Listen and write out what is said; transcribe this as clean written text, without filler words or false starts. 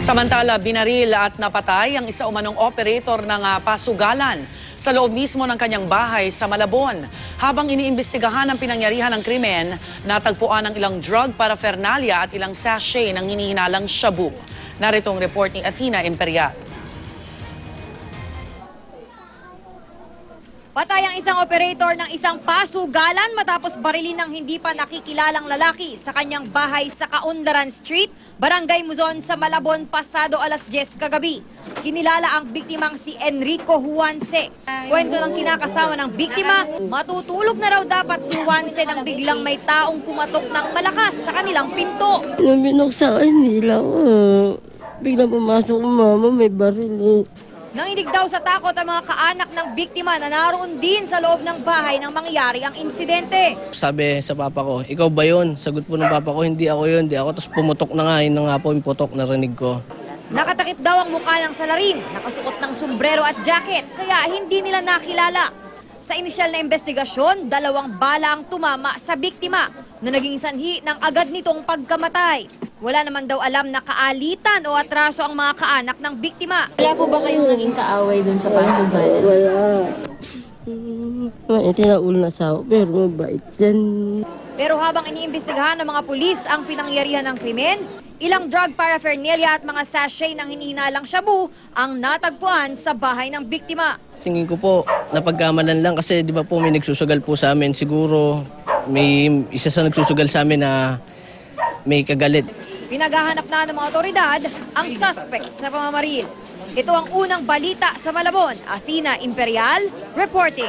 Samantala, binaril at napatay ang isa umanong operator ng pasugalan sa loob mismo ng kanyang bahay sa Malabon. Habang iniimbestigahan ang pinangyarihan ng krimen, natagpuan ang ilang drug paraphernalia at ilang sachet ng hinihinalang shabu. Narito ang report ni Athena Imperial. Patay ang isang operator ng isang pasugalan matapos barilin ng hindi pa nakikilalang lalaki sa kanyang bahay sa Kaunlaran Street, Barangay Muzon sa Malabon pasado alas 10 kagabi. Kinilala ang biktimang si Enrico Juanse. Kwento ng kinakasama ng biktima, matutulog na raw dapat si Juanse nang biglang may taong pumatok ng malakas sa kanilang pinto. Nung binuksan nila, biglang pumasok ang mama, may baril. Nanginig daw sa takot ang mga kaanak ng biktima na naroon din sa loob ng bahay nang mangyari ang insidente. Sabi sa papa ko, ikaw ba yun? Sagot po ng papa ko, hindi ako yun, hindi ako. Tapos pumutok na nga, yun na nga po yung putok na rinig ko. Nakatakip daw ang mukha ng salarin, nakasuot ng sombrero at jacket, kaya hindi nila nakilala. Sa inisyal na investigasyon, 2 bala ang tumama sa biktima na naging sanhi ng agad nitong pagkamatay. Wala naman daw alam na kaalitan o atraso ang mga kaanak ng biktima. Wala po ba kayong naging kaaway dun sa pasugalan? Wala. May tinaul na sa pero mabait din. Pero habang iniimbestigahan ng mga pulis ang pinangyarihan ng krimen, ilang drug paraphernalia at mga sachet ng hinihinalang shabu ang natagpuan sa bahay ng biktima. Tingin ko po, napagkamalan lang kasi di ba po may nagsusugal po sa amin. Siguro may isa sa nagsusugal sa amin na may kagalit. Pinaghahanap na ng mga otoridad ang suspect sa pamamaril. Ito ang unang balita sa Malabon. Athena Imperial reporting.